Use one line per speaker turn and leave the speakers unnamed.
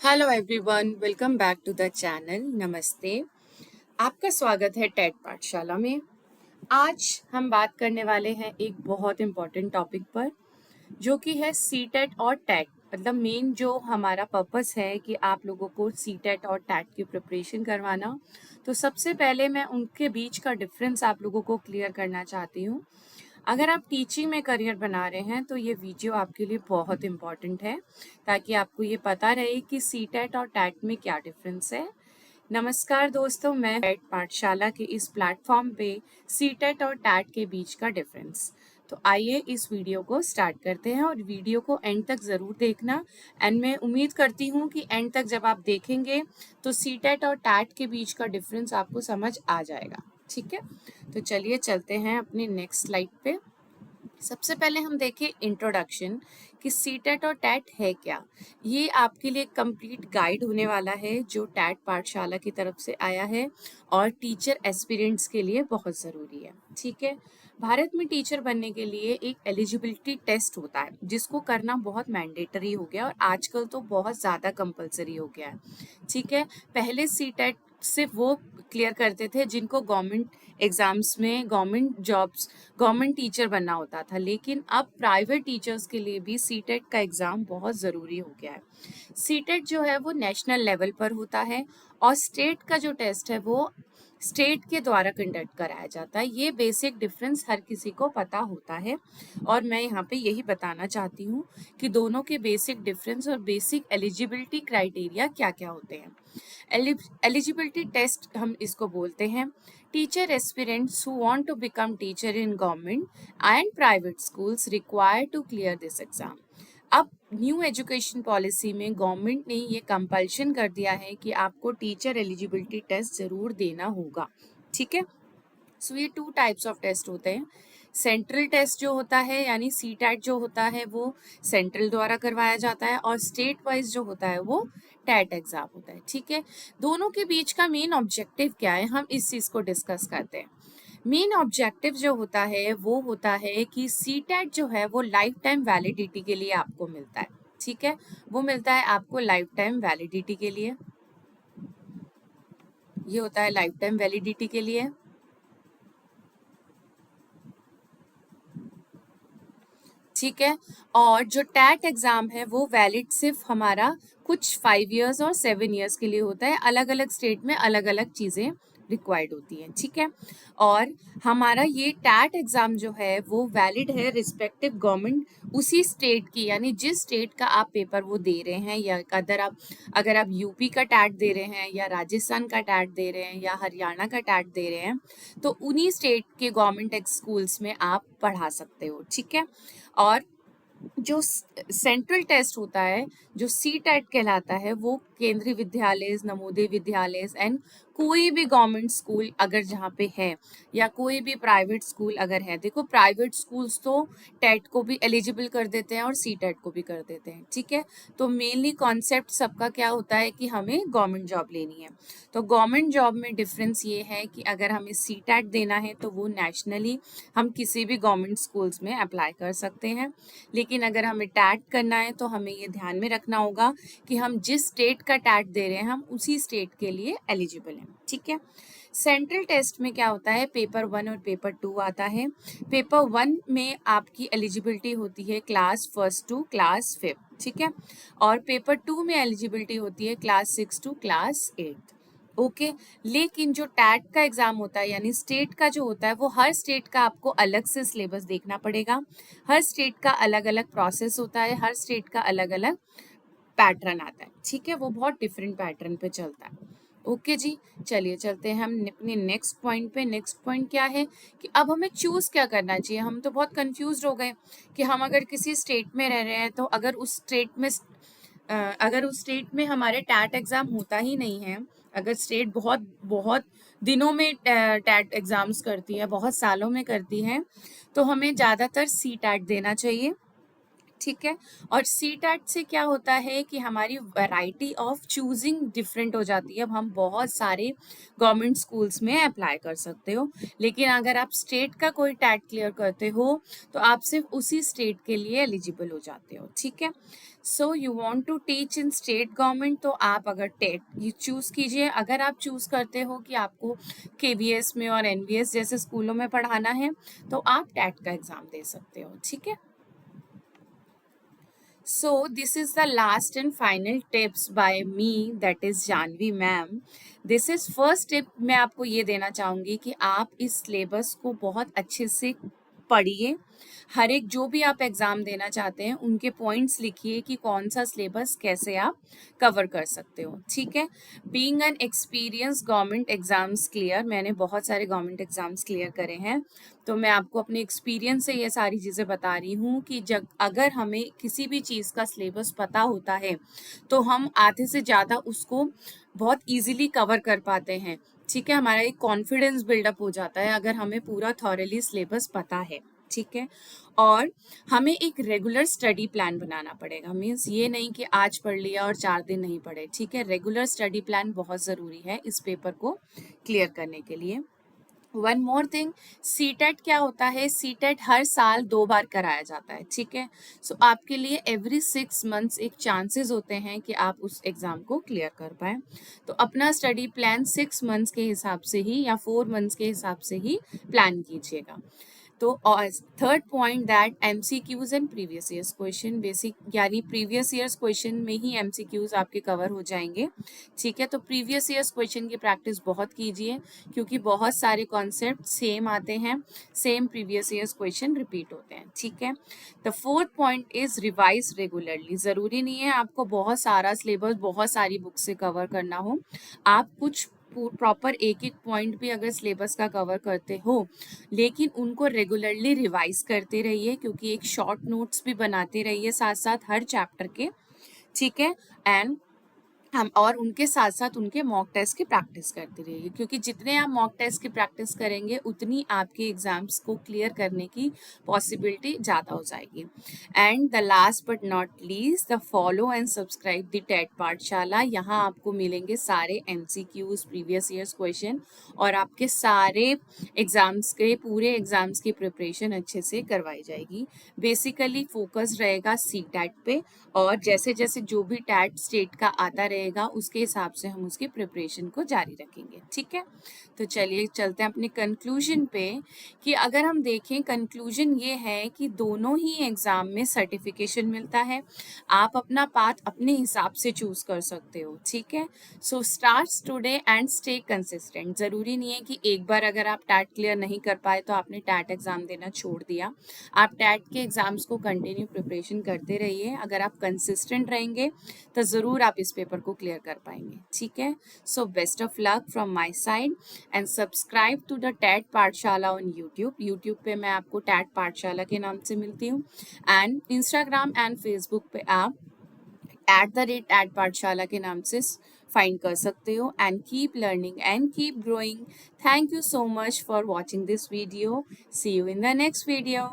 Hello everyone, welcome back to the channel. नमस्ते। आपका स्वागत है टेट पाठशाला में। आज हम बात करने वाले हैं एक बहुत इम्पोर्टेंट टॉपिक पर, जो कि है सीटेट और टैट। मतलब मेन जो हमारा पर्पस है कि आप लोगों को सीटेट और टैट की प्रिपरेशन करवाना। तो सबसे पहले मैं उनके बीच का डिफरेंस आप लोगों को क्लियर करना चाहती हूँ। अगर आप टीचिंग में करियर बना रहे हैं तो ये वीडियो आपके लिए बहुत इम्पॉर्टेंट है, ताकि आपको ये पता रहे कि सीटेट और टैट में क्या डिफरेंस है। नमस्कार दोस्तों, मैं टेट पाठशाला के इस प्लेटफॉर्म पे सीटेट और टैट के बीच का डिफरेंस। तो आइए इस वीडियो को स्टार्ट करते हैं और वीडियो को एंड तक ज़रूर देखना। एंड मैं उम्मीद करती हूँ कि एंड तक जब आप देखेंगे तो सीटेट और टैट के बीच का डिफरेंस आपको समझ आ जाएगा। ठीक है, तो चलिए चलते हैं अपनी नेक्स्ट स्लाइड पे। सबसे पहले हम देखें इंट्रोडक्शन कि सीटेट और टैट है क्या। ये आपके लिए कंप्लीट गाइड होने वाला है जो टैट पाठशाला की तरफ से आया है और टीचर एस्पिरेंट्स के लिए बहुत ज़रूरी है। ठीक है, भारत में टीचर बनने के लिए एक एलिजिबिलिटी टेस्ट होता है जिसको करना बहुत मैंडेटरी हो गया और आजकल तो बहुत ज़्यादा कंपलसरी हो गया है। ठीक है, पहले सीटेट सिर्फ वो क्लियर करते थे जिनको गवर्नमेंट एग्जाम्स में गवर्नमेंट टीचर बनना होता था, लेकिन अब प्राइवेट टीचर्स के लिए भी सीटेट का एग्ज़ाम बहुत ज़रूरी हो गया है। सीटेट जो है वो नेशनल लेवल पर होता है और स्टेट का जो टेस्ट है वो स्टेट के द्वारा कंडक्ट कराया जाता है। ये बेसिक डिफरेंस हर किसी को पता होता है और मैं यहाँ पे यही बताना चाहती हूँ कि दोनों के बेसिक डिफरेंस और बेसिक एलिजिबिलिटी क्राइटेरिया क्या क्या होते हैं। एलिजिबिलिटी टेस्ट हम इसको बोलते हैं। Teacher aspirants who want to become teacher in government and private schools require to clear this exam. अब न्यू एजुकेशन पॉलिसी में गवर्नमेंट ने ये कंपल्शन कर दिया है कि आपको टीचर एलिजिबिलिटी टेस्ट जरूर देना होगा। ठीक है, सो ये टू टाइप्स ऑफ टेस्ट होते हैं। सेंट्रल टेस्ट जो होता है यानी सीटैट जो होता है वो सेंट्रल द्वारा करवाया जाता है और स्टेट वाइज जो होता है वो टैट एग्जाम होता है। ठीक है, दोनों के बीच का मेन ऑब्जेक्टिव क्या है, हम इस चीज़ को डिस्कस करते हैं। मेन ऑब्जेक्टिव जो होता है वो होता है कि सीटैट जो है वो लाइफ टाइम वैलिडिटी के लिए आपको मिलता है। ठीक है, वो मिलता है आपको लाइफ टाइम वैलिडिटी के लिए। ये होता है लाइफ टाइम वैलिडिटी के लिए। ठीक है, और जो टैट एग्जाम है वो वैलिड सिर्फ हमारा कुछ 5 इयर्स और 7 इयर्स के लिए होता है। अलग अलग स्टेट में अलग अलग चीज़ें रिक्वायर्ड होती हैं। ठीक है, और हमारा ये टैट एग्जाम जो है वो वैलिड है रिस्पेक्टिव गवर्नमेंट उसी स्टेट की, यानी जिस स्टेट का आप पेपर वो दे रहे हैं, या अगर आप यूपी का टैट दे रहे हैं या राजस्थान का टैट दे रहे हैं या हरियाणा का टैट दे रहे हैं, तो उन्हीं स्टेट के गवर्नमेंट स्कूल्स में आप पढ़ा सकते हो। ठीक है, और जो सेंट्रल टेस्ट होता है जो सी टेट कहलाता है वो केंद्रीय विद्यालय, नवोदय विद्यालय एंड कोई भी गवर्नमेंट स्कूल अगर जहाँ पे है या कोई भी प्राइवेट स्कूल अगर है। देखो, प्राइवेट स्कूल्स तो टेट को भी एलिजिबल कर देते हैं और सी टेट को भी कर देते हैं। ठीक है, तो मेनली कॉन्सेप्ट सबका क्या होता है कि हमें गवर्नमेंट जॉब लेनी है। तो गवर्नमेंट जॉब में डिफरेंस ये है कि अगर हमें सी टेट देना है तो वो नेशनली हम किसी भी गवर्नमेंट स्कूल्स में अप्लाई कर सकते हैं, लेकिन अगर हमें टैट करना है तो हमें ये ध्यान में रखना होगा कि हम जिस स्टेट का टैट दे रहे हैं हम उसी स्टेट के लिए एलिजिबल हैं। ठीक है, सेंट्रल टेस्ट में क्या होता है, पेपर 1 और पेपर 2 आता है। पेपर 1 में आपकी एलिजिबिलिटी होती है क्लास 1 टू क्लास 5। ठीक है, और पेपर 2 में एलिजिबिलिटी होती है क्लास 6 टू क्लास 8। ओके, लेकिन जो टैट का एग्जाम होता है यानी स्टेट का जो होता है वो हर स्टेट का आपको अलग से सिलेबस देखना पड़ेगा। हर स्टेट का अलग अलग प्रोसेस होता है, हर स्टेट का अलग अलग पैटर्न आता है। ठीक है, वो बहुत डिफरेंट पैटर्न पे चलता है। ओके जी, चलिए चलते हैं हम अपने नेक्स्ट पॉइंट पे। नेक्स्ट पॉइंट क्या है कि अब हमें चूज क्या करना चाहिए। हम तो बहुत कंफ्यूज हो गए कि हम अगर किसी स्टेट में रह रहे हैं तो अगर उस स्टेट में हमारे टैट एग्जाम होता ही नहीं है, अगर स्टेट बहुत बहुत दिनों में टैट एग्जाम्स करती है, बहुत सालों में करती है, तो हमें ज़्यादातर सी टैट देना चाहिए। ठीक है, और सी टैट से क्या होता है कि हमारी वैरायटी ऑफ चूजिंग डिफरेंट हो जाती है। अब हम बहुत सारे गवर्नमेंट स्कूल्स में अप्लाई कर सकते हो, लेकिन अगर आप स्टेट का कोई टैट क्लियर करते हो तो आप सिर्फ उसी स्टेट के लिए एलिजिबल हो जाते हो। ठीक है, so you want to teach in state government, तो आप अगर टेट ये चूज़ कीजिए। अगर आप चूज़ करते हो कि आपको केवीएस में और एनवीएस जैसे स्कूलों में पढ़ाना है, तो आप टेट का एग्ज़ाम दे सकते हो, ठीक है। So this is the last and final tips by me, that is Janvi ma'am. This is first tip, मैं आपको ये देना चाहूँगी कि आप इस सिलेबस को बहुत अच्छे से पढ़िए। हर एक जो भी आप एग्ज़ाम देना चाहते हैं उनके पॉइंट्स लिखिए कि कौन सा सिलेबस कैसे आप कवर कर सकते हो, ठीक है। Being an experience government exams clear, मैंने बहुत सारे गवर्नमेंट एग्ज़ाम्स क्लियर करे हैं, तो मैं आपको अपने एक्सपीरियंस से ये सारी चीज़ें बता रही हूँ कि जब अगर हमें किसी भी चीज़ का सिलेबस पता होता है तो हम आधे से ज़्यादा उसको बहुत इजीली कवर कर पाते हैं, ठीक है। हमारा एक कॉन्फिडेंस बिल्डअप हो जाता है अगर हमें पूरा थॉरली सिलेबस पता है, ठीक है। और हमें एक रेगुलर स्टडी प्लान बनाना पड़ेगा, मीन्स ये नहीं कि आज पढ़ लिया और 4 दिन नहीं पढ़े, ठीक है। रेगुलर स्टडी प्लान बहुत ज़रूरी है इस पेपर को क्लियर करने के लिए। वन मोर थिंग, सीटेट क्या होता है, सीटेट हर साल 2 बार कराया जाता है, ठीक है। सो आपके लिए एवरी 6 मंथ्स एक चांसेस होते हैं कि आप उस एग्ज़ाम को क्लियर कर पाएँ। तो अपना स्टडी प्लान 6 मंथ्स के हिसाब से ही या 4 मंथ्स के हिसाब से ही प्लान कीजिएगा। तो और third point, that MCQs and previous years question, basic यानी प्रीवियस ईयर्स क्वेश्चन में ही एमसीक्यूज आपके कवर हो जाएंगे, ठीक है। तो प्रीवियस ईयर्स क्वेश्चन की प्रैक्टिस बहुत कीजिए क्योंकि बहुत सारे कॉन्सेप्ट सेम आते हैं, same previous years question repeat होते हैं, ठीक है। The fourth point is revise regularly. ज़रूरी नहीं है आपको बहुत सारा सिलेबस बहुत सारी बुक से कवर करना हो, आप कुछ प्रॉपर एक एक पॉइंट भी अगर सिलेबस का कवर करते हो, लेकिन उनको रेगुलरली रिवाइज करते रहिए, क्योंकि एक शॉर्ट नोट्स भी बनाते रहिए साथ साथ हर चैप्टर के, ठीक है। एंड हम और उनके साथ साथ उनके मॉक टेस्ट की प्रैक्टिस करते रहिए, क्योंकि जितने आप मॉक टेस्ट की प्रैक्टिस करेंगे उतनी आपके एग्जाम्स को क्लियर करने की पॉसिबिलिटी ज़्यादा हो जाएगी। And the last but not least, the follow and subscribe the TET Pathshala. यहाँ आपको मिलेंगे सारे एमसीक्यूज, प्रीवियस ईयर्स क्वेश्चन, और आपके सारे एग्जाम्स के पूरे एग्जाम्स की प्रिपरेशन अच्छे से करवाई जाएगी। बेसिकली फोकस रहेगा सी टैट पे, और जैसे जैसे जो भी टैट स्टेट का आता रहेगा उसके हिसाब से हम उसकी प्रिपरेशन को जारी रखेंगे, ठीक है। तो चलिए चलते हैं अपने कंक्लूजन पे, कि अगर हम देखें कंक्लूजन ये है कि दोनों ही एग्ज़ाम में सर्टिफिकेशन मिलता है, आप अपना पाथ अपने हिसाब से चूज कर सकते हो, ठीक है। So start today and stay consistent. ज़रूरी नहीं है कि एक बार अगर आप टैट क्लियर नहीं कर पाए तो आपने टैट एग्ज़ाम देना छोड़ दिया। आप टैट के एग्ज़ाम्स को कंटिन्यू प्रिपरेशन करते रहिए। अगर आप कंसिस्टेंट रहेंगे तो ज़रूर आप इस पेपर को क्लियर कर पाएंगे, ठीक है। So best of luck from my side, and subscribe to the TET Pathshala on YouTube पे मैं आपको टैट पाठशाला के नाम से मिलती हूँ, एंड इंस्टाग्राम एंड फेसबुक पे आप @@टैट पाठशाला के नाम से फाइंड कर सकते हो। And keep learning and keep growing. Thank you so much for watching this video. See you in the next video.